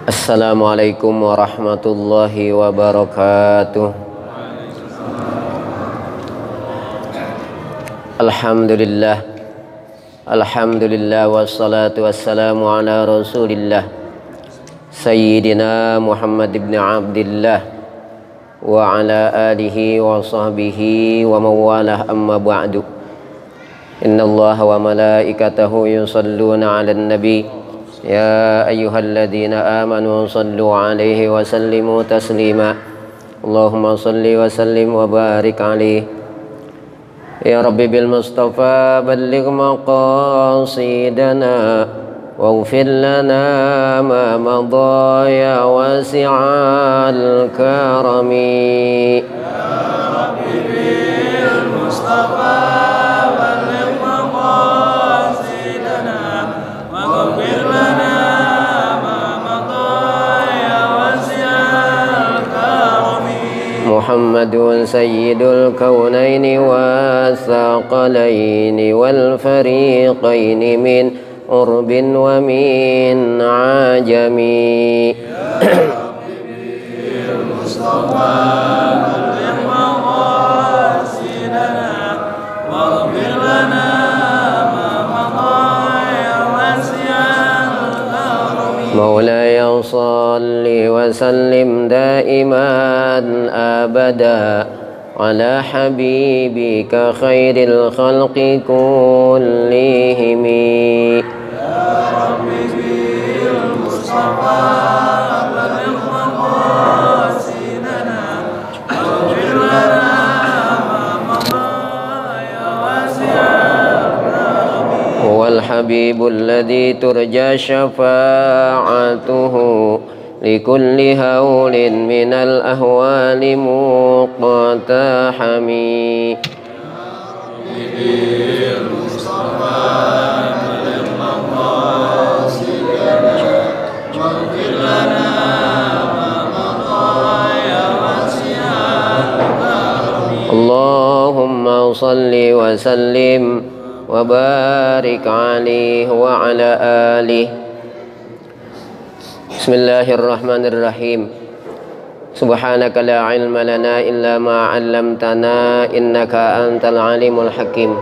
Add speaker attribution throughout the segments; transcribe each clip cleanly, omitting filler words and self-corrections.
Speaker 1: Assalamualaikum warahmatullahi wabarakatuh. Alhamdulillah, alhamdulillah wassalatu wassalamu ala rasulillah Sayyidina Muhammad ibn Abdillah wa ala alihi wa sahbihi wa mawalah, amma ba'du. Inna allaha wa malaikatahu yusalluna ala nabi ya ayyuhalladzina amanu sallu alaihi wa sallimu taslima. Allahumma salli wa sallim wa barik alaihi. Ya Rabbi bil Mustafa balligh maqasidana waghfir lana ma madha ya wasi'al karami.
Speaker 2: Ya Rabbi bil Mustafa balligh maqasidana waghfir lana ma madha ya wasi'al karami.
Speaker 1: Muhammadun sayyidul kaunaini wathaqalaini wal fariqaini min urbin wa min ajami. مولاي صل وسلم دائما أبدا على حبيبك خير الخلق كلهم.
Speaker 2: يا ربي بالمصطفى بلغ مقاصدنا واغفر لنا ما مضى يا واسع الكرم.
Speaker 1: هو الحبيب الذي ترجى شفاعته لكل هول من الأهوال مقتحمي. اللهم صل وسلم وبارك عليه وعلى آله. Bismillahirrahmanirrahim. Subhanaka la ilma lana illa ma 'allamtana innaka antal alimul hakim.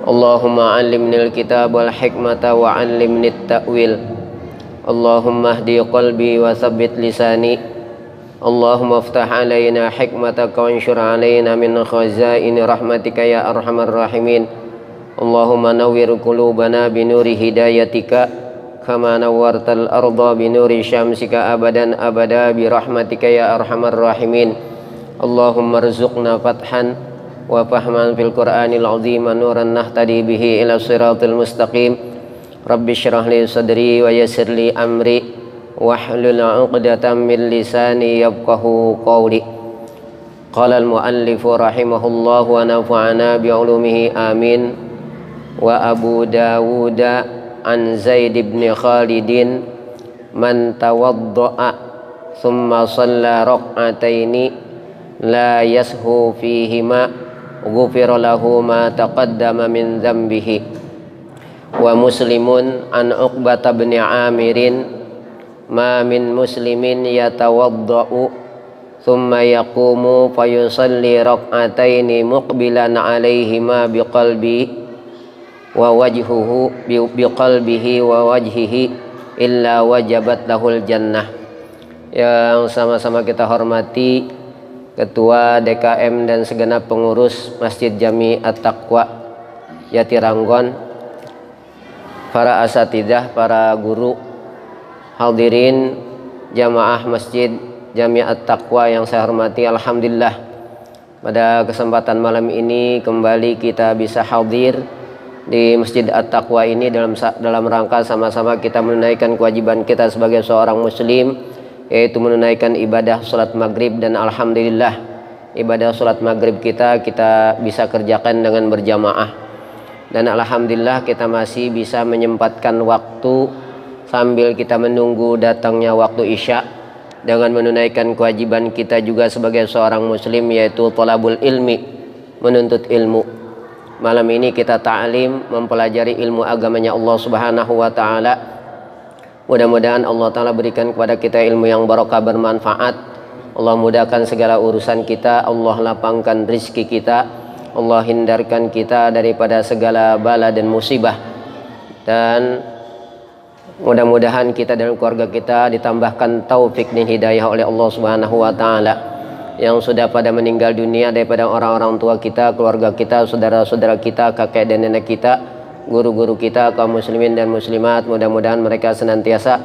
Speaker 1: Allahumma 'allimnil kitab wal hikmata wa 'allimnit ta'wil. Allahumma hdi qalbi wa tsabbit lisani. Allahumma iftah 'alaina hikmataka wa anshur 'alaina min khazaini rahmatika ya arhamar rahimin. Allahumma nawwir qulubana bi nuri hidayatika kama nawwartal arda bi nuri syamsika abadan abada bi rahmatika ya arhamar rahimin. Allahumma rzuqna fathan wa fahman fil qur'anil azim nuran nahtadi bihi ila siratil mustaqim. Rabbi shrah li sadri wa yassir li amri wahlul 'uqdatam min lisani yafqahu qawli. Qala al muallif rahimahullah wa nafa'ana bi 'ulumihi amin. Wa Abu Dawud an Zaid ibn Khalidin man tawadda'a thumma shalla rak'ataini la yashu fihima ghufira lahu ma taqaddama min dhanbihi. Wa Muslimun an Uqbah bin Amirin ma min muslimin yatawadda'u thumma yaqumu fayusalli rak'ataini muqbilan 'alaihima biqalbi wa wajhuhu biqalbihi wa wajhihi illa wajabat lahul jannah. Yang sama-sama kita hormati Ketua DKM dan segenap pengurus Masjid Jami At-Taqwa Jatiranggon, para asatidzah, para guru, hadirin jamaah masjid Jami'at Taqwa yang saya hormati, alhamdulillah pada kesempatan malam ini kembali kita bisa hadir di Masjid At-Taqwa ini dalam rangka sama-sama kita menunaikan kewajiban kita sebagai seorang muslim, yaitu menunaikan ibadah salat maghrib. Dan alhamdulillah ibadah salat maghrib kita bisa kerjakan dengan berjamaah, dan alhamdulillah kita masih bisa menyempatkan waktu sambil kita menunggu datangnya waktu isya dengan menunaikan kewajiban kita juga sebagai seorang muslim, yaitu thalabul ilmi, menuntut ilmu. Malam ini kita ta'lim, mempelajari ilmu agamanya Allah Subhanahu wa taala. Mudah-mudahan Allah taala berikan kepada kita ilmu yang barokah, bermanfaat. Allah mudahkan segala urusan kita, Allah lapangkan rizki kita, Allah hindarkan kita daripada segala bala dan musibah. Dan mudah-mudahan kita dan keluarga kita ditambahkan taufik dan hidayah oleh Allah Subhanahu wa taala. Yang sudah pada meninggal dunia daripada orang-orang tua kita, keluarga kita, saudara-saudara kita, kakek dan nenek kita, guru-guru kita, kaum muslimin dan muslimat, mudah-mudahan mereka senantiasa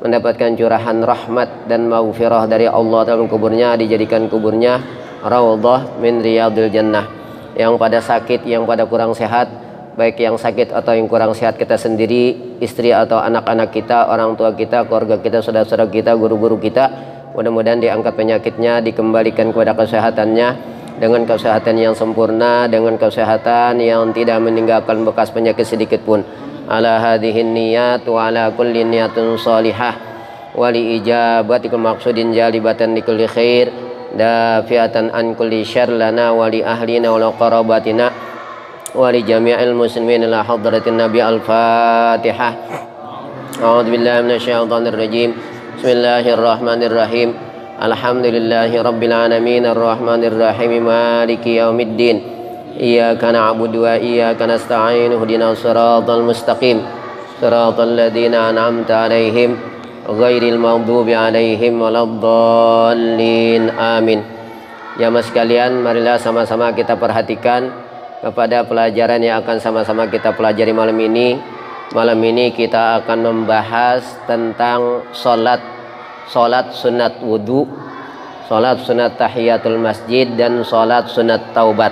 Speaker 1: mendapatkan curahan rahmat dan maghfirah dari Allah dalam kuburnya, dijadikan kuburnya raudhah min riyadil jannah. Yang pada sakit, yang pada kurang sehat, baik yang sakit atau yang kurang sehat kita sendiri, istri atau anak-anak kita, orang tua kita, keluarga kita, saudara-saudara kita, guru-guru kita, mudah-mudahan diangkat penyakitnya, dikembalikan kepada kesehatannya dengan kesehatan yang sempurna, dengan kesehatan yang tidak meninggalkan bekas penyakit sedikit pun. Ala hadhihin niyat wa ala kulli niyatun salihah wa li ijabatikul maqsudin jalibatan li kulli khair dafiatan an kulli syarr lana wa li ahlina wa qarabatina wa li jami'il muslimin ila hadratin nabi. Al-Fatihah. A'udzu billahi minasyaitonir rajim. Bismillahirrahmanirrahim. Alhamdulillahi rabbil alamin arrahmanir rahim maliki yaumiddin. Iyyaka na'budu wa iyyaka nasta'in. Ihdinas siratal mustaqim. Siratal ladzina an'amta 'alaihim ghairil maghdubi 'alaihim waladdallin. Amin. Jamaah sekalian, marilah sama-sama kita perhatikan kepada pelajaran yang akan sama-sama kita pelajari malam ini. Malam ini kita akan membahas tentang sholat sunat wudhu, sholat sunat tahiyatul masjid, dan sholat sunat taubat.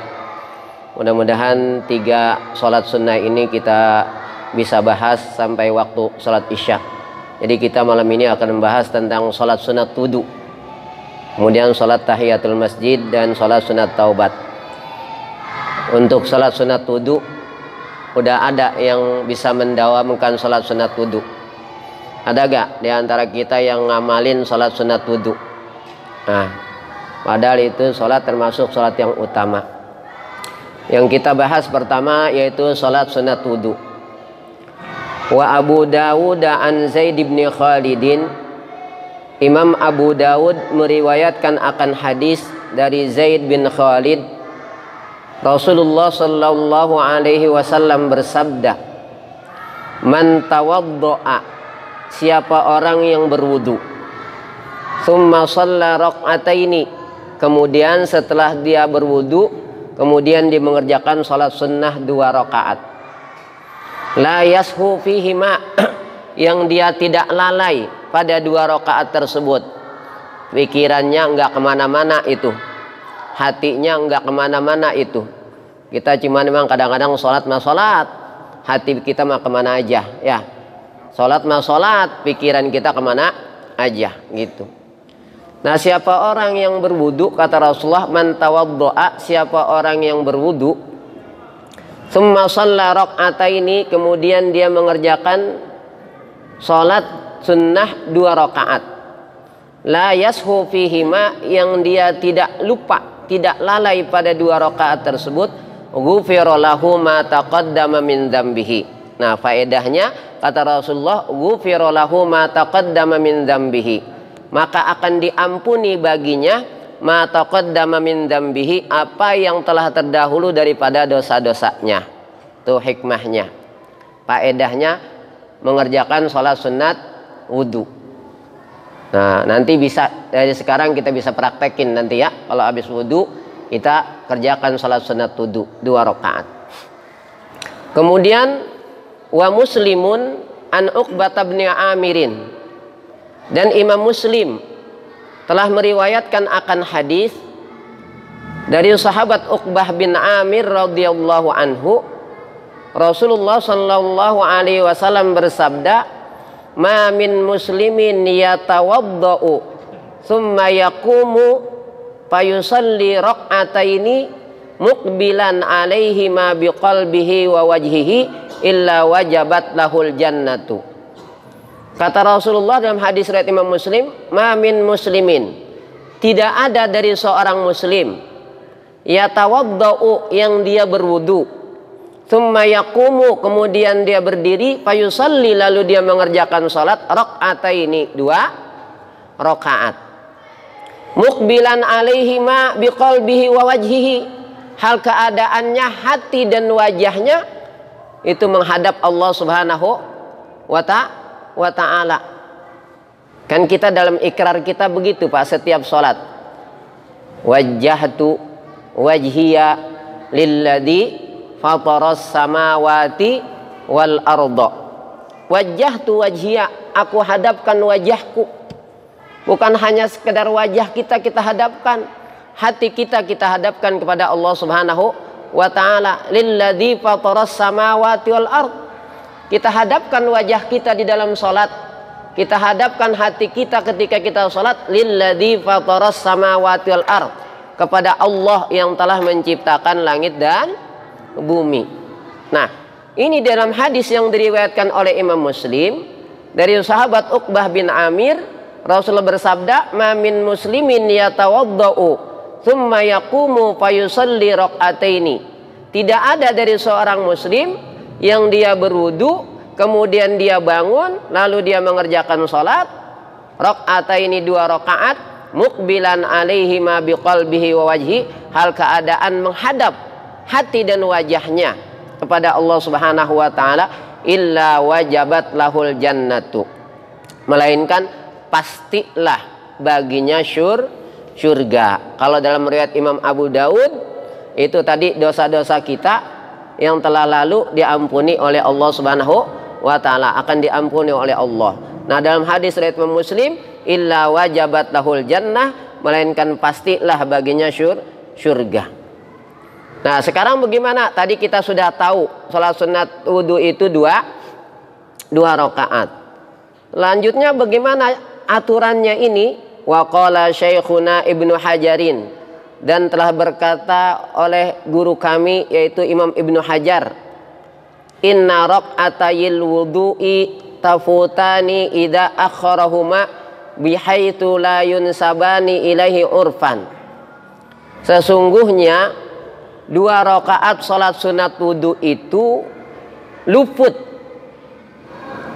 Speaker 1: Mudah-mudahan 3 sholat sunnah ini kita bisa bahas sampai waktu sholat isya. Jadi kita malam ini akan membahas tentang sholat sunat wudhu, kemudian sholat tahiyatul masjid, dan sholat sunat taubat. Untuk sholat sunat wudhu, udah ada yang bisa mendawamkan sholat sunat wudhu? Ada gak di antara kita yang ngamalin sholat sunat wudhu? Nah, padahal itu sholat termasuk sholat yang utama. Yang kita bahas pertama yaitu sholat sunat wudhu. Wa Abu Dawud an Zaid bin Khalidin. Imam Abu Dawud meriwayatkan akan hadis dari Zaid bin Khalid. Rasulullah sallallahu alaihi wasallam bersabda, "Man tawaddo'a," siapa orang yang berwudu, "tsumma shalla raq'ataini," kemudian setelah dia berwudu, kemudian dia mengerjakan salat sunnah 2 rakaat. La yashu fihima, yang dia tidak lalai pada 2 rakaat tersebut. Pikirannya enggak kemana-mana itu, hatinya enggak kemana-mana itu. Kita cuma memang kadang-kadang sholat mah sholat, hati kita mah kemana aja ya. Sholat mah sholat, pikiran kita kemana aja gitu. Nah, siapa orang yang berwudu, kata Rasulullah, man tawaddo'a, siapa orang yang berwudu, tsumma shalla raq'ataini, kemudian dia mengerjakan sholat sunnah 2 rakaat. La yashu fihima, yang dia tidak lupa, tidak lalai pada 2 rakaat tersebut, ghufira lahu ma taqaddama min dzambihi. Nah, faedahnya kata Rasulullah, ghufira lahu ma taqaddama min dzambihi, maka akan diampuni baginya ma taqaddama min dzambihi, apa yang telah terdahulu daripada dosa-dosanya. Itu hikmahnya, faedahnya mengerjakan sholat sunat wudhu. Nah, nanti bisa dari sekarang kita bisa praktekin nanti ya. Kalau habis wudhu kita kerjakan sholat sunat wudhu 2 rakaat. Kemudian wa Muslimun an Uqbah bin Amirin, dan Imam Muslim telah meriwayatkan akan hadis dari sahabat Uqbah bin Amir radhiyallahu anhu, Rasulullah sallallahu alaihi wasallam bersabda, "Ma min muslimin yatawaddau thumma yaqumu fayusalli raq'ataini muqbilan alaihi ma biqalbihi wa wajhihi illa wajabat lahul jannatu." Kata Rasulullah dalam hadis riwayat Imam Muslim, "Ma min muslimin," tidak ada dari seorang muslim, yatawaddau, yang dia berwudu, thumma yaqumu, kemudian dia berdiri, fayusalli, lalu dia mengerjakan salat, raq'ataini, 2 rakaat, muqbilan alaihi ma biqalbihi wa wajhihi, hal keadaannya hati dan wajahnya itu menghadap Allah Subhanahu wa ta'ala. Kan kita dalam ikrar kita begitu Pak, setiap sholat, wajjahtu wajhiya lilladzi fataras samawati wal arda. Wajjahtu wajhiya, aku hadapkan wajahku. Bukan hanya sekedar wajah kita hadapkan, hati kita hadapkan kepada Allah Subhanahu wa ta'ala. Lilladzi fataras samawati wal ard, kita hadapkan wajah kita di dalam salat, kita hadapkan hati kita ketika kita salat, lilladzi fataras samawati wal ard, kepada Allah yang telah menciptakan langit dan bumi. Nah, ini dalam hadis yang diriwayatkan oleh Imam Muslim dari sahabat Uqbah bin Amir, Rasulullah bersabda, "Ma min muslimin yatawaddau thumma yaqumu fayusalli raq'ataini." Tidak ada dari seorang muslim yang dia berwudu, kemudian dia bangun, lalu dia mengerjakan salat, raq'ataini, 2 rakaat, muqbilan alaihi ma biqalbihi wa wajhi, hal keadaan menghadap hati dan wajahnya kepada Allah Subhanahu wa ta'ala, illa wajabat lahul jannatu, melainkan pastilah baginya surga. Kalau dalam riwayat Imam Abu Daud itu tadi dosa-dosa kita yang telah lalu diampuni oleh Allah Subhanahu wa ta'ala, akan diampuni oleh Allah. Nah, dalam hadis riwayat Imam Muslim, illa wajabat lahul jannah, melainkan pastilah baginya surga. Nah, sekarang bagaimana? Tadi kita sudah tahu salat sunat wudu itu 2 rakaat. Lanjutnya bagaimana aturannya ini? Wa qala Syekhuna Ibnu Hajarin, dan telah berkata oleh guru kami yaitu Imam Ibnu Hajar, inna raq'atayil wudu'i tafutani idza akharahuma bihaitsu la yunsabani ilaihi urfan. Sesungguhnya 2 rakaat salat sunat wudu itu luput.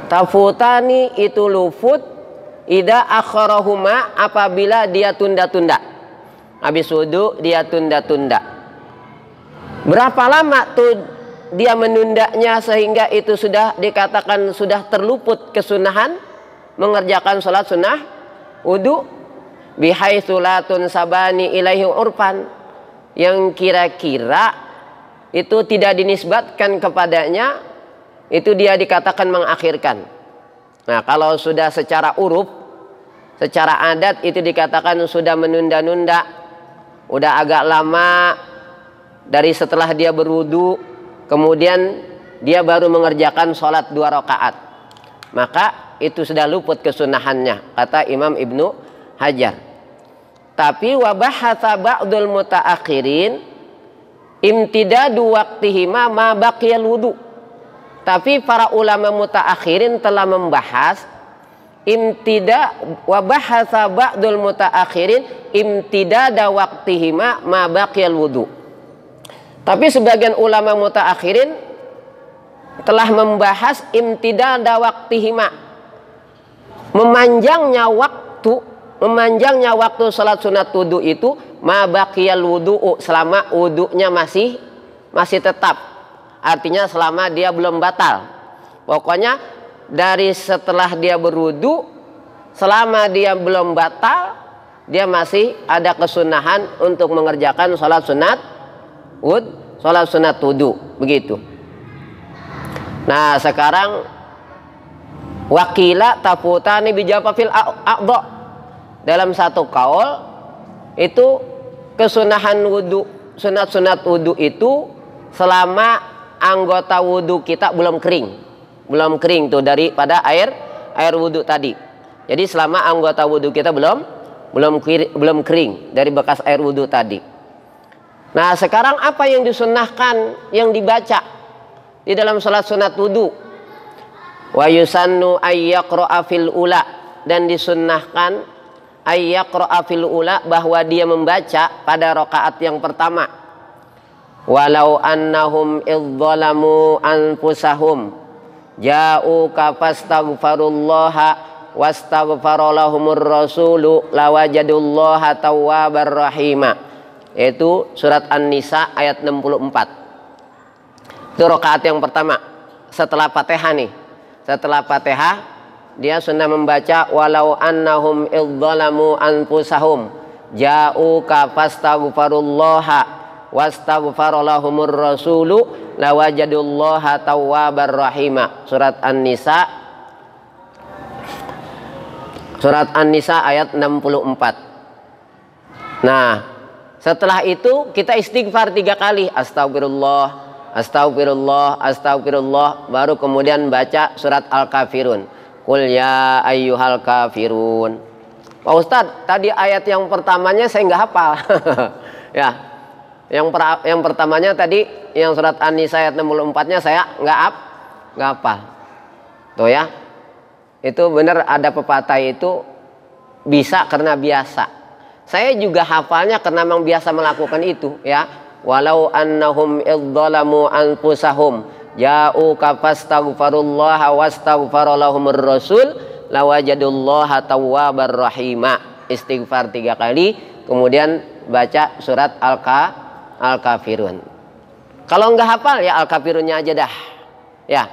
Speaker 1: Tafutani itu luput, idza akharahuma, apabila dia tunda-tunda. Habis wudu dia tunda-tunda. Berapa lama tuh dia menundanya sehingga itu sudah dikatakan sudah terluput kesunahan mengerjakan salat sunnah wudu? Bihaitsu la tunsabani ilaihi urfan, yang kira-kira itu tidak dinisbatkan kepadanya, itu dia dikatakan mengakhirkan. Nah, kalau sudah secara uruf, secara adat itu dikatakan sudah menunda-nunda, udah agak lama dari setelah dia berwudu, kemudian dia baru mengerjakan sholat 2 rakaat, maka itu sudah luput kesunahannya, kata Imam Ibnu Hajar. Tapi wabahatha ba'dul mutaakhirin imtidadu waqtihima ma baqiyal wudu. Tapi para ulama mutaakhirin telah membahas wabahatha ba'dul mutaakhirin imtidada waqtihima ma baqiyal wudu. Tapi sebagian ulama mutaakhirin telah membahas imtidada waqtihima, memanjangnya waktu salat sunat wudu itu, ma baqiyal wudu, selama wudunya masih tetap, artinya selama dia belum batal. Pokoknya dari setelah dia berwudu, selama dia belum batal, dia masih ada kesunahan untuk mengerjakan salat sunat wudu, begitu. Nah, sekarang wakila tafutani bijapa fil a'dha, dalam satu kaul itu kesunahan wudu, sunat-sunat wudu itu selama anggota wudu kita belum kering tuh daripada air wudu tadi. Jadi selama anggota wudu kita belum kering dari bekas air wudu tadi. Nah, sekarang apa yang disunnahkan yang dibaca di dalam salat sunat wudu? Wa yusannu ayyaqra'a fil ula, dan disunnahkan ayyaqra'a fil ula, bahwa dia membaca pada rakaat yang pertama. Walau annahum idzalamu anfusahum ja'uka fastaghfirullaha wastaghfara lahumur rasulu lawajadullaha tawwabar rahima. Yaitu surat An-Nisa ayat 64. Itu rakaat yang pertama setelah Fatihah nih. Setelah Fatihah dia sunnah membaca walau annahum idzalamu anfusahum ja'uka fastaghfirullaha wastaghfara lahumur rasulu lawajadullaha tawwabar rahima. Surat An-Nisa ayat 64. Nah, setelah itu kita istighfar 3 kali, astagfirullah, astagfirullah, astagfirullah, baru kemudian baca surat Al-Kafirun. Qul ya ayyuhal kafirun. Pak Ustadz, tadi ayat yang pertamanya saya nggak hafal. Ya, yang pertamanya tadi yang surat An-Nisa ayat 64-nya saya nggak hafal. Tuh ya, itu benar ada pepatah itu bisa karena biasa. Saya juga hafalnya karena memang biasa melakukan itu ya. Walau annahum idzalamu anfusahum ja'uka fastaghfirullaha wastaghfara lahumur rasul lawajadullaha tawwabar rahima. Istighfar 3 kali, kemudian baca surat Al-Kafirun. Kalau nggak hafal ya Al-Kafirunnya aja dah. Ya.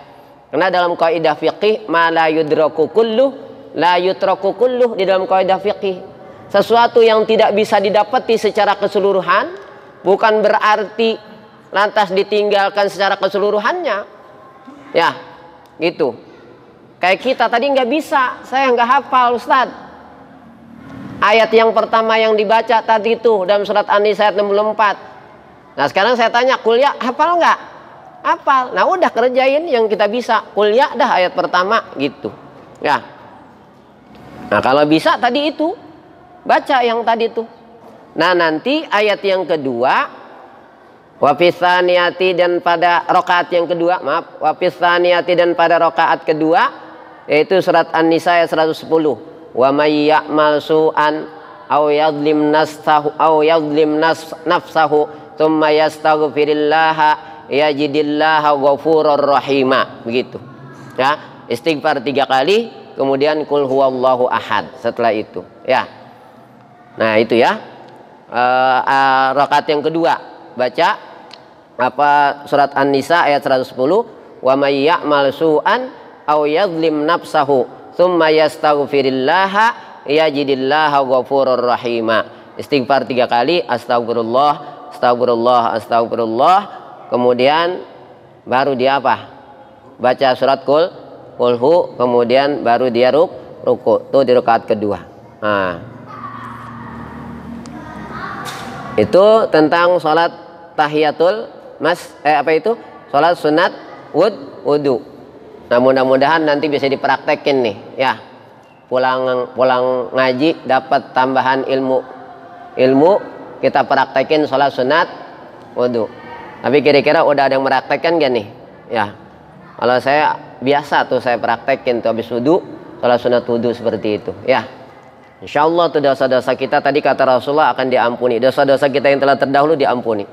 Speaker 1: Karena dalam kaidah fiqih ma la yudraku kulluh la yutraku kulluh, di dalam kaidah fiqih sesuatu yang tidak bisa didapati secara keseluruhan bukan berarti lantas ditinggalkan secara keseluruhannya. Ya, gitu. Kayak kita tadi nggak bisa, saya nggak hafal Ustadz. Ayat yang pertama yang dibaca tadi itu dalam surat An-Nisa ayat 64. Nah, sekarang saya tanya, kuliah hafal nggak? Hafal. Nah, udah kerjain yang kita bisa. Kuliah dah ayat pertama gitu. Ya. Nah, kalau bisa tadi itu baca yang tadi tuh. Nah, nanti ayat yang kedua wa fisaniyati, dan pada rakaat yang kedua, maaf, wa fisaniyati, dan pada rakaat kedua yaitu surat An-Nisa ayat 110. Wa may ya'mal su'an aw yadhlim nafsahu thumma yastaghfirillaha yajidillaha ghafurur rahima. Begitu. Ya, istighfar 3 kali, kemudian qul huwallahu ahad setelah itu. Ya. Nah, itu ya. Rakaat yang kedua baca surat An-Nisa ayat 110. Wa may ya'mal su'an aw yadhlim nafsahu tsumma yastaghfirillaha yajidillaha ghafurur rahima. Istighfar 3 kali, astagfirullah, astagfirullah, astagfirullah. Kemudian baru dia apa? Baca surat Qulhu, kemudian baru dia ruku. Itu di rakaat kedua. Nah, itu tentang sholat tahiyatul sholat sunat wudu. Nah, mudah-mudahan nanti bisa dipraktekin nih ya. Pulang ngaji dapat tambahan ilmu kita praktekin sholat sunat wudu. Tapi kira-kira udah ada yang meraktekkan gak nih? Ya, kalau saya biasa tuh saya praktekin tuh habis wudu sholat sunat wudu seperti itu ya. Insya Allah tuh dosa-dosa kita tadi kata Rasulullah akan diampuni. Dosa-dosa kita yang telah terdahulu diampuni.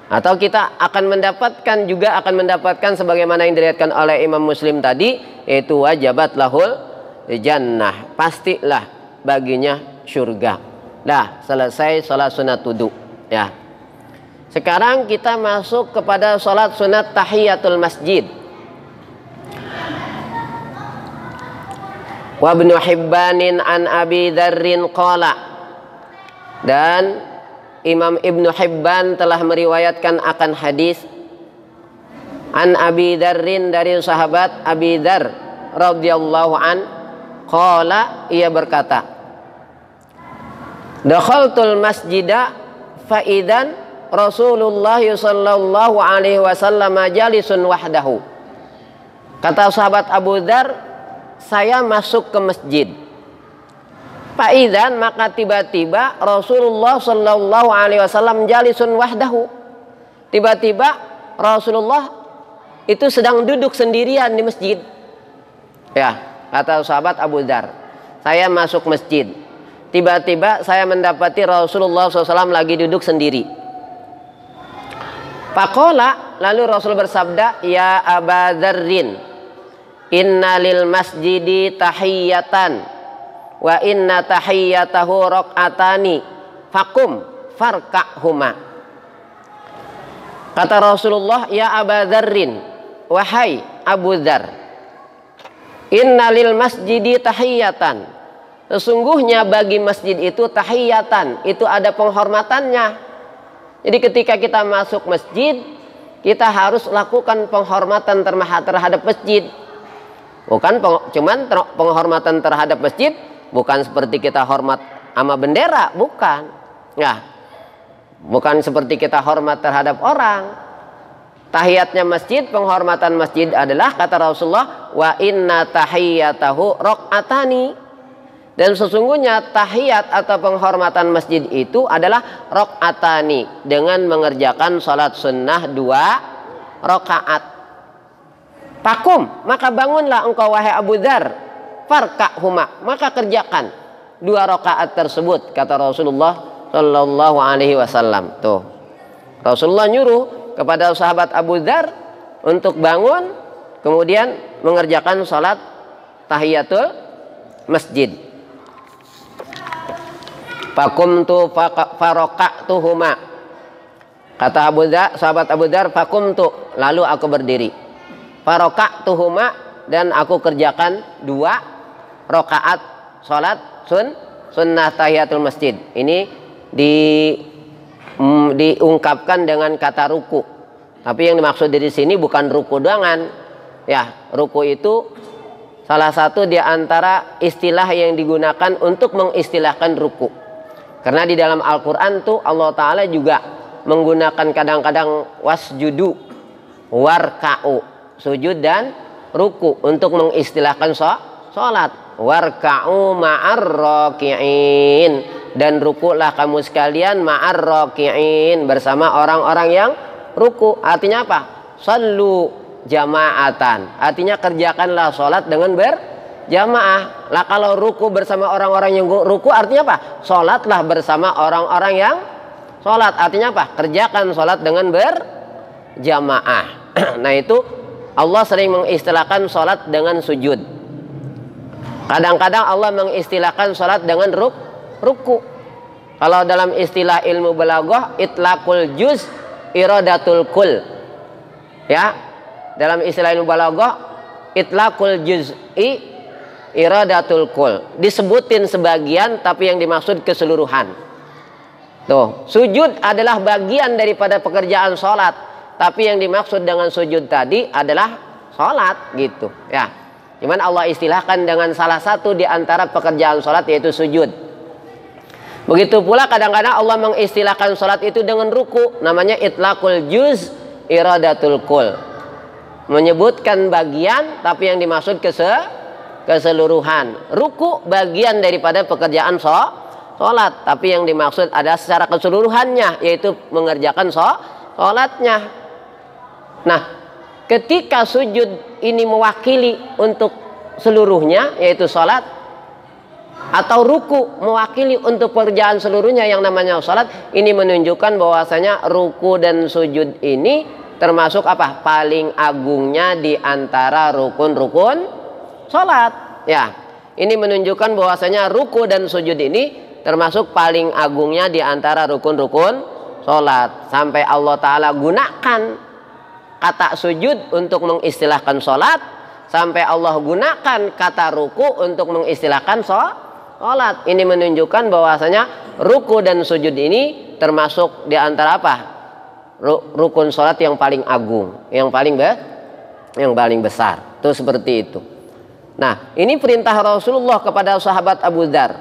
Speaker 1: Atau kita akan mendapatkan sebagaimana yang diriwayatkan oleh Imam Muslim tadi, yaitu wajabat lahul jannah, pastilah baginya surga. Dah selesai sholat sunat wudu ya. Sekarang kita masuk kepada sholat sunat tahiyatul masjid. Wa Ibnu Hibbanin an Abi Dzarrin qala, dan Imam Ibnu Hibban telah meriwayatkan akan hadis an Abi Dzarrin, dari sahabat Abi Dzar radhiyallahu an, qala, ia berkata, Dakhaltul masjida faidan Rasulullah sallallahu alaihi wasallam jalisun wahdahu. Kata sahabat Abu Dzar, saya masuk ke masjid. Faidan, maka tiba-tiba Rasulullah sallallahu alaihi wasallam jalisun wahdahu. Tiba-tiba Rasulullah itu sedang duduk sendirian di masjid. Ya, kata sahabat Abu Dzar, saya masuk masjid. Tiba-tiba saya mendapati Rasulullah SAW lagi duduk sendiri. Faqala, lalu Rasul bersabda, ya Aba Dzarrin, inna lil masjidi tahiyatan wa inna tahiyatahu raq'atani faqum farka'huma. Kata Rasulullah, ya Aba Dzarrin, wahai Abu Dzar, inna lil masjidi tahiyatan, sesungguhnya bagi masjid itu tahiyatan, itu ada penghormatannya. Jadi ketika kita masuk masjid, kita harus lakukan penghormatan terhadap masjid. Bukan cuman penghormatan terhadap masjid, bukan seperti kita hormat sama bendera, bukan. Ya. Bukan seperti kita hormat terhadap orang. Tahiyatnya masjid, penghormatan masjid adalah, kata Rasulullah, wa inna tahiyatahu raq'atani. Dan sesungguhnya tahiyat atau penghormatan masjid itu adalah raq'atani, dengan mengerjakan salat sunnah 2 rakaat. Pakum, maka bangunlah engkau wahai Abu Dzar, farka'huma, maka kerjakan 2 rakaat tersebut, kata Rasulullah sallallahu alaihi wasallam. Tuh. Rasulullah nyuruh kepada sahabat Abu Dzar untuk bangun kemudian mengerjakan salat tahiyatul masjid. Fakumtu faraqatuhuma. Kata Abu Dzar, sahabat Abu Dzar, fakumtu, lalu aku berdiri. Faraqatuhuma, dan aku kerjakan 2 rakaat salat sunnah tahiyatul masjid. Ini diungkapkan dengan kata ruku. Tapi yang dimaksud dari sini bukan ruku doangan. Ya, ruku itu salah satu di antara istilah yang digunakan untuk mengistilahkan ruku. Karena di dalam Al-Quran tuh Allah Ta'ala juga menggunakan kadang-kadang wasjudu, warka'u, sujud dan ruku untuk mengistilahkan sholat. Warka'u ma'ar raki'in, dan rukulah kamu sekalian ma'ar raki'in, bersama orang-orang yang ruku. Artinya apa? Sallu jama'atan, artinya kerjakanlah sholat dengan berjamaah. Lah kalau ruku bersama orang-orang yang ruku artinya apa? Sholatlah bersama orang-orang yang sholat. Artinya apa? Kerjakan sholat dengan berjamaah. Nah itu Allah sering mengistilahkan sholat dengan sujud. Kadang-kadang Allah mengistilahkan sholat dengan ruku. Kalau dalam istilah ilmu balaghah, itlaqul juz iradatul kul. Ya, dalam istilah ilmu balaghah, itlaqul juz'i iradatul kul. Disebutin sebagian tapi yang dimaksud keseluruhan. Tuh, sujud adalah bagian daripada pekerjaan sholat, tapi yang dimaksud dengan sujud tadi adalah sholat gitu. Ya, cuman Allah istilahkan dengan salah satu di antara pekerjaan sholat, yaitu sujud. Begitu pula kadang-kadang Allah mengistilahkan sholat itu dengan ruku, namanya itlaqul juz iradatul kul. Menyebutkan bagian tapi yang dimaksud keseluruhan. Ruku bagian daripada pekerjaan sholat, tapi yang dimaksud ada secara keseluruhannya, yaitu mengerjakan sholatnya. Nah, ketika sujud ini mewakili untuk seluruhnya, yaitu sholat, atau ruku mewakili untuk pekerjaan seluruhnya yang namanya sholat, ini menunjukkan bahwasanya ruku dan sujud ini termasuk apa? Paling agungnya di antara rukun-rukun sholat. Ya, ini menunjukkan bahwasanya ruku dan sujud ini termasuk paling agungnya di antara rukun-rukun sholat. Sampai Allah Ta'ala gunakan kata sujud untuk mengistilahkan sholat, sampai Allah gunakan kata ruku untuk mengistilahkan sholat. Ini menunjukkan bahwasanya ruku dan sujud ini termasuk di antara apa? Rukun sholat yang paling agung, yang paling besar. Itu seperti itu. Nah, ini perintah Rasulullah kepada sahabat Abu Dzar.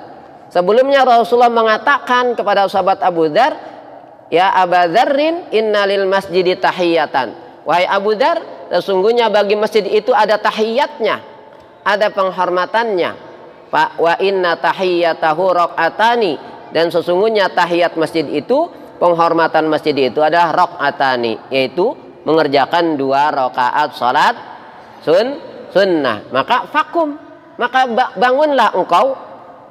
Speaker 1: Sebelumnya Rasulullah mengatakan kepada sahabat Abu Dzar, ya Abu Dzarrin innalil masjidi tahiyatan. Wahai Abu Dzar, sesungguhnya bagi masjid itu ada tahiyatnya, ada penghormatannya. Pak wa inna tahiyatahu raqatani, dan sesungguhnya tahiyat masjid itu, penghormatan masjid itu adalah raqatani, yaitu mengerjakan 2 rakaat salat sunnah. Maka fakum, maka bangunlah engkau,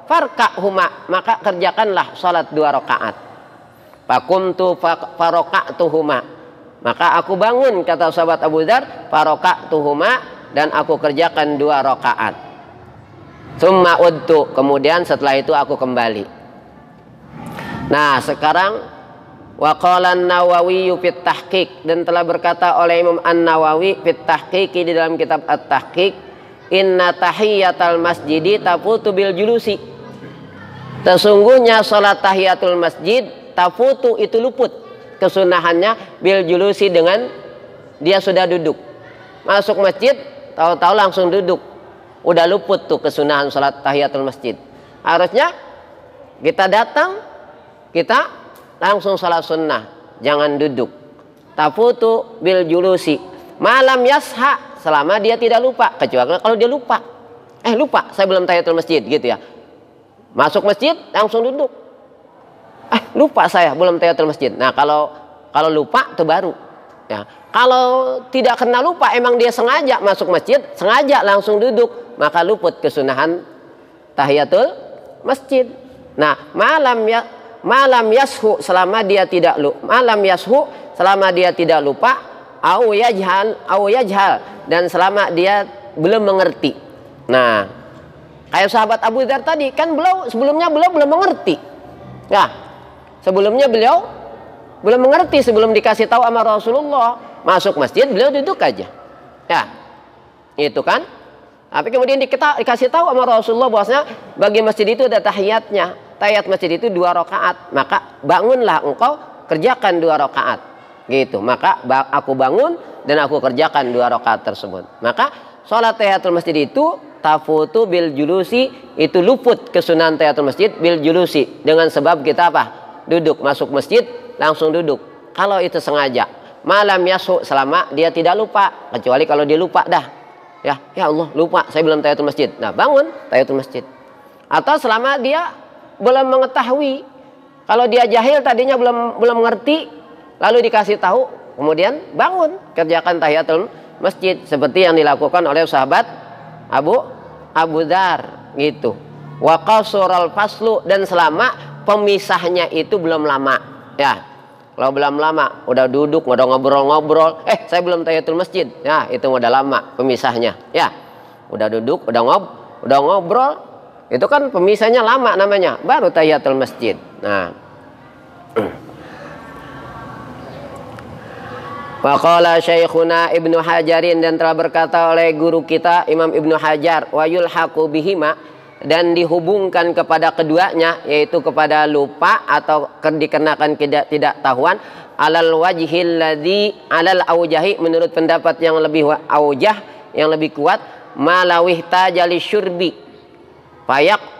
Speaker 1: farka'huma, maka kerjakanlah salat 2 rakaat. Fakumtu faroka'tuhuma, maka aku bangun, kata sahabat Abu Dzar, faroka'tuhuma, dan aku kerjakan 2 rakaat. Tsumma udtu, kemudian setelah itu aku kembali. Nah, sekarang waqala an-Nawawi fit tahqiq, dan telah berkata oleh Imam An-Nawawi fit tahqiq, di dalam kitab At-Tahqiq, inna tahiyatal masjidi tafutu bil julusi. Sesungguhnya salat tahiyatul masjid tafutu, itu luput kesunahannya, bil julusi, dengan dia sudah duduk. Masuk masjid tahu-tahu langsung duduk, udah luput tuh kesunahan salat tahiyatul masjid. Harusnya kita datang, kita langsung salat sunnah, jangan duduk. Tafutu bil julusi malam yasha, selama dia tidak lupa. Kecuali kalau dia lupa, lupa saya belum tahiyatul masjid gitu ya, masuk masjid langsung duduk, lupa saya belum tahiyatul masjid. Nah, kalau lupa itu baru ya. Kalau tidak kena lupa, emang dia sengaja masuk masjid, sengaja langsung duduk, maka luput kesunahan tahiyatul masjid. Nah, malam yashu, selama dia tidak lupa, au yajhal, dan selama dia belum mengerti. Nah, kayak sahabat Abu Dzar tadi kan, sebelumnya beliau belum mengerti. Ya, sebelumnya beliau belum mengerti, sebelum dikasih tahu sama Rasulullah. Masuk masjid beliau duduk aja. Ya, itu kan. Tapi kemudian dikasih tahu sama Rasulullah bahwasanya bagi masjid itu ada tahiyatnya. Tahiyat masjid itu 2 rakaat. Maka bangunlah engkau, kerjakan 2 rakaat. Gitu. Maka aku bangun dan aku kerjakan 2 rakaat tersebut. Maka sholat tahiyatul masjid itu tafutu bil julusi, itu luput kesunahan tahiyatul masjid bil julusi, dengan sebab kita apa? Duduk. Masuk masjid langsung duduk. Kalau itu sengaja. Malam yasu, selama dia tidak lupa. Kecuali kalau dia lupa dah. Ya Allah, lupa saya belum tahiyatul masjid. Nah, bangun tahiyatul masjid. Atau selama dia belum mengetahui, kalau dia jahil tadinya belum mengerti, lalu dikasih tahu, kemudian bangun kerjakan tahiyatul masjid, seperti yang dilakukan oleh sahabat Abu Dzar gitu. Wa qasural faslu, dan selama pemisahnya itu belum lama. Ya, kalau belum lama, udah duduk, udah ngobrol-ngobrol, saya belum tahiyatul masjid. Ya, itu udah lama pemisahnya. Ya, udah duduk, udah ngobrol, itu kan pemisahnya lama namanya, baru tahiyatul masjid. Nah, waqala Syekhuna Ibnu Hajarin, dan telah berkata oleh guru kita Imam Ibnu Hajar, wa yulhaqu bihima, dan dihubungkan kepada keduanya, yaitu kepada lupa atau dikenakan tidak tahuan, alal wajhil ladzi alal aujahi, menurut pendapat yang lebih aujah, yang lebih kuat, malawih tajali syurbi fayak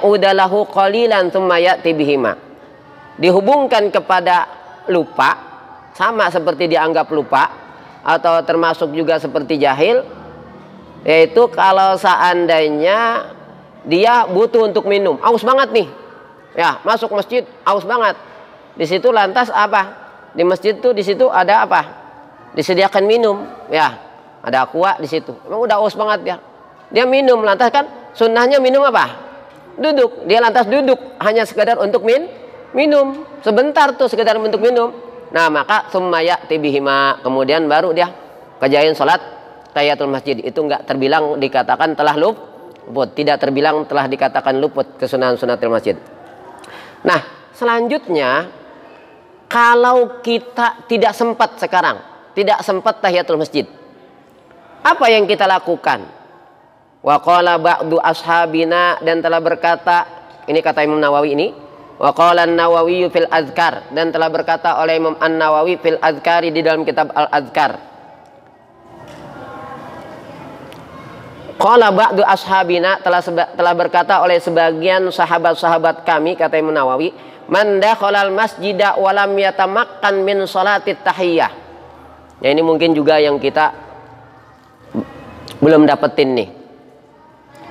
Speaker 1: uda lahu qalilan tsumma ya'ti bihima. Dihubungkan kepada lupa, sama seperti dianggap lupa, atau termasuk juga seperti jahil, yaitu kalau seandainya dia butuh untuk minum, aus banget nih, ya masuk masjid aus banget, di situ lantas apa, di masjid tuh di situ ada apa, disediakan minum, ya ada aqua di situ, emang udah aus banget ya, dia minum, lantas kan sunnahnya minum apa, duduk, dia lantas duduk hanya sekedar untuk minum sebentar tuh, sekedar untuk minum. Nah, maka tsumma ya'ti bihima, kemudian baru dia kerjain salat tahiyatul masjid. Itu enggak terbilang dikatakan telah luput, tidak terbilang telah dikatakan luput kesunahan sunatul masjid. Nah, selanjutnya, kalau kita tidak sempat sekarang, tidak sempat tahiyatul masjid, apa yang kita lakukan? Wa qala ba'du ashabina, dan telah berkata, ini kata Imam Nawawi ini, wa qala an-Nawawi fil azkar, dan telah berkata oleh Imam An-Nawawi fil azkari, di dalam kitab Al-Azkar, Qala ba'du ashabina, telah berkata oleh sebagian sahabat-sahabat kami, kata Imam Nawawi, man dakhalal masjida wa lam yatamakkan min shalatit tahiyyah. Ya, ini mungkin juga yang kita belum dapetin nih.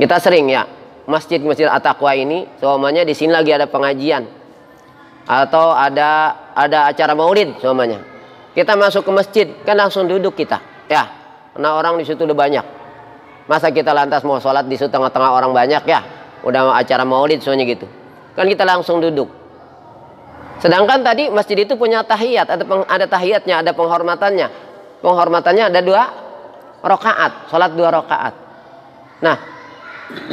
Speaker 1: Kita sering ya, masjid-masjid At-Taqwa ini, semuanya di sini lagi ada pengajian atau ada acara maulid semuanya. Kita masuk ke masjid kan langsung duduk kita, ya, karena orang di situ udah banyak. Masa kita lantas mau sholat di situ tengah-tengah orang banyak ya, udah acara maulid semuanya gitu. Kan kita langsung duduk. Sedangkan tadi masjid itu punya tahiyat, ada tahiyatnya, ada penghormatannya. Penghormatannya ada 2 rakaat, sholat 2 rakaat. Nah,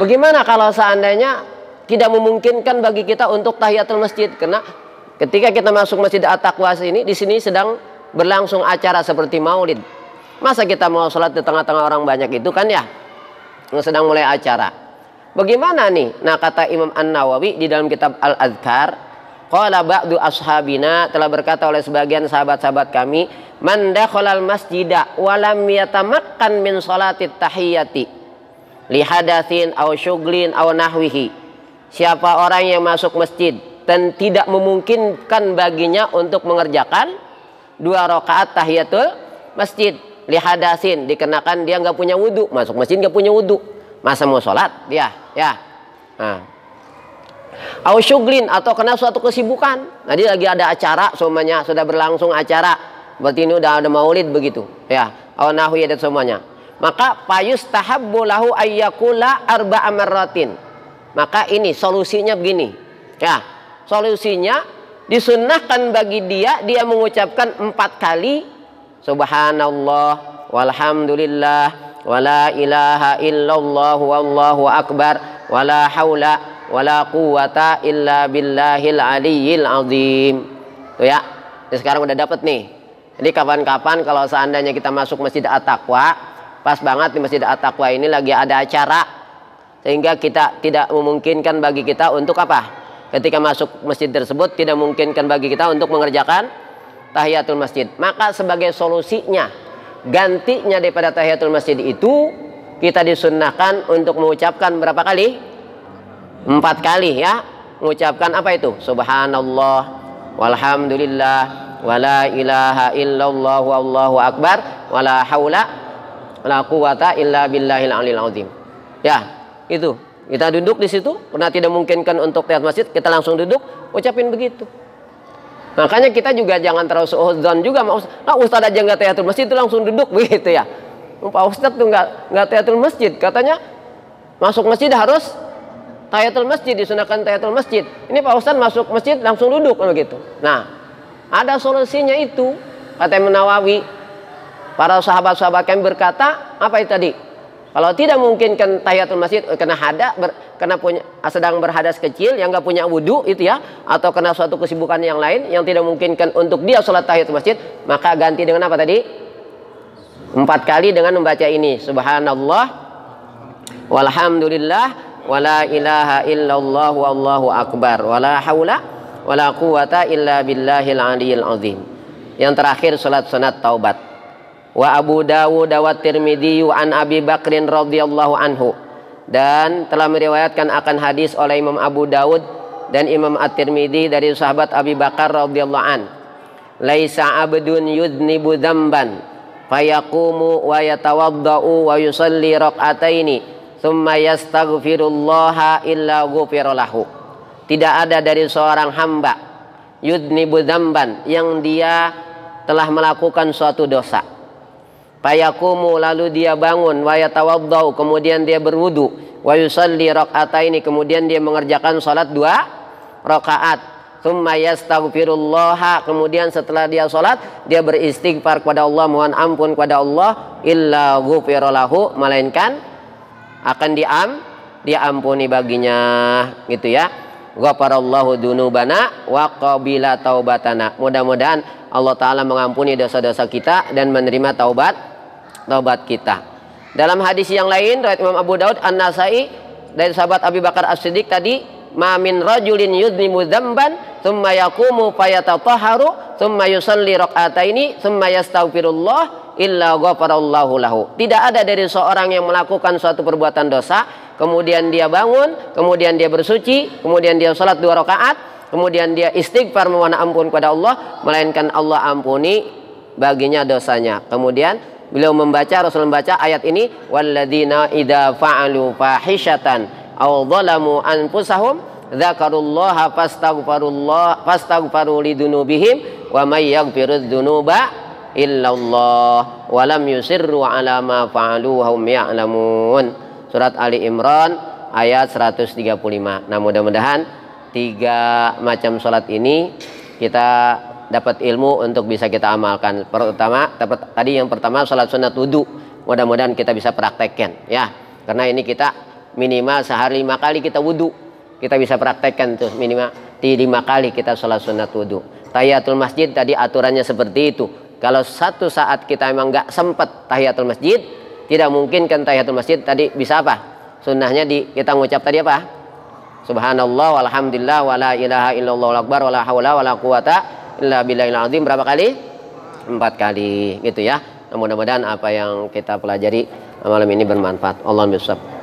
Speaker 1: bagaimana kalau seandainya tidak memungkinkan bagi kita untuk tahiyatul masjid? Karena ketika kita masuk Masjid At-Taqwa ini, di sini sedang berlangsung acara seperti maulid. Masa kita mau sholat di tengah-tengah orang banyak itu kan ya, sedang mulai acara. Bagaimana nih? Nah, kata Imam An-Nawawi di dalam kitab Al-Adhkar, qala ba'du ashabina, telah berkata oleh sebagian sahabat-sahabat kami, man dakhalal masjida wa lam yatamakkan min shalatit tahiyyati li hadatsin aw syughlin aw nahwihi. Siapa orang yang masuk masjid dan tidak memungkinkan baginya untuk mengerjakan 2 rakaat tahiyatul masjid, li hadatsin, dikenakan dia nggak punya wudu, masuk masjid nggak punya wudu, masa mau sholat dia ya. Nah, au syughlin, atau kena suatu kesibukan, tadi lagi ada acara semuanya, sudah berlangsung acara, berarti ini udah ada maulid begitu ya, au nahwi dan semuanya, maka payustahabbu lahu ayyakula arba'a marratin. Maka ini solusinya begini ya, solusinya disunnahkan bagi dia mengucapkan 4 kali subhanallah walhamdulillah wala ilaha illallah wallahu akbar wala haula wala quwata illa billahil aliyyil azim. Tuh ya, jadi sekarang udah dapet nih. Jadi kapan-kapan kalau seandainya kita masuk Masjid At-Taqwa, pas banget di Masjid At-Taqwa ini lagi ada acara, sehingga kita tidak memungkinkan bagi kita untuk apa? Ketika masuk masjid tersebut tidak memungkinkan bagi kita untuk mengerjakan tahiyatul masjid. Maka sebagai solusinya, gantinya daripada tahiyatul masjid itu, kita disunnahkan untuk mengucapkan berapa kali? 4 kali ya. Mengucapkan apa itu? Subhanallah walhamdulillah wala ilaha illallah wallahu akbar wala haula wala quwata illa billahil aliyil azim. Ya, itu. Kita duduk di situ, karena tidak memungkinkan untuk tahiyat masjid, kita langsung duduk, ucapin begitu. Makanya kita juga jangan terlalu suudzon juga. Nah, Ustadz aja nggak tahiyatul masjid itu langsung duduk begitu ya. Pak Ustadz tuh nggak tahiyatul masjid, katanya masuk masjid harus tahiyatul masjid, disunahkan tahiyatul masjid. Ini Pak Ustadz masuk masjid langsung duduk begitu. Nah, ada solusinya itu, kata Imam Nawawi. Para sahabat-sahabat kami berkata, apa itu tadi? Kalau tidak memungkinkan tahiyatul masjid, kena punya sedang berhadas kecil yang nggak punya wudhu itu ya, atau kena suatu kesibukan yang lain yang tidak memungkinkan untuk dia sholat tahiyatul masjid, maka ganti dengan apa tadi? 4 kali dengan membaca ini, subhanallah walhamdulillah wala ilaha illallah wallahu akbar wala haula wala quwata illa billahil aliyil azim. Yang terakhir sholat sunat taubat. Wa Abu Dawud wa Tirmidzi an Abi Bakrin radhiyallahu anhu, dan telah meriwayatkan akan hadis oleh Imam Abu Dawud dan Imam At-Tirmidzi dari sahabat Abi Bakar radhiyallahu an, laisa abdun yudnibu dzamban fayaqumu wa yatawaddau wa yusalli raq'ataini thumma yastaghfirullaha illa ghufira lahu. Tidak ada dari seorang hamba yudnibu dzamban, yang dia telah melakukan suatu dosa, fayaqumu, lalu dia bangun, wa yatawaddau, kemudian dia berwudu, wa yusalli raq'ataini, kemudian dia mengerjakan salat 2 rakaat, tsumma yastaghfirullah, kemudian setelah dia salat dia beristighfar kepada Allah, mohon ampun kepada Allah, illa ghufira lahu, melainkan akan diampuni baginya, gitu ya. Ghafarallahu dzunubana wa qabila taubatana. Mudah-mudahan Allah Ta'ala mengampuni dosa-dosa kita dan menerima taubat kita. Dalam hadis yang lain riwayat Imam Abu Daud, An-Nasai dari sahabat Abi Bakar As-Siddiq tadi, ma min rajulin yudnimu dzamban tsumma yaqumu fayatatahharu tsumma yusalli raq'ataini tsumma yastaghfirullah illa ghafarallahu lahu. Tidak ada dari seorang yang melakukan suatu perbuatan dosa, kemudian dia bangun, kemudian dia bersuci, kemudian dia sholat 2 rakaat, kemudian dia istighfar memohon ampun kepada Allah, melainkan Allah ampuni baginya dosanya. Kemudian beliau Rasul membaca ayat ini, walladzina idza fa'alu fahishatan aw zalamu anfusahum dzakarullaha fastaghfaru lidunubihim wa may yaghfirudz dzunuba illallah wa lam yusirru ala ma fa'alu wa hum ya'lamun. Surat Ali Imran ayat 135. Nah, mudah-mudahan 3 macam salat ini kita dapat ilmu untuk bisa kita amalkan. Yang pertama salat sunat wudu. Mudah-mudahan kita bisa praktekkan ya. Karena ini kita minimal sehari 5 kali kita wudu. Kita bisa praktekkan tuh minimal 5 kali kita salat sunat wudu. Tahiyatul masjid tadi aturannya seperti itu. Kalau satu saat kita emang nggak sempat tahiyatul masjid, tidak mungkin kan tahiyatul masjid tadi bisa apa? Sunnahnya kita ngucap tadi apa? Subhanallah walhamdulillah wala ilaha illallah wal akbar wala haula wala quwata illa billahil azim. Berapa kali? 4 kali gitu ya. Mudah-mudahan apa yang kita pelajari malam ini bermanfaat. Allahumma shalli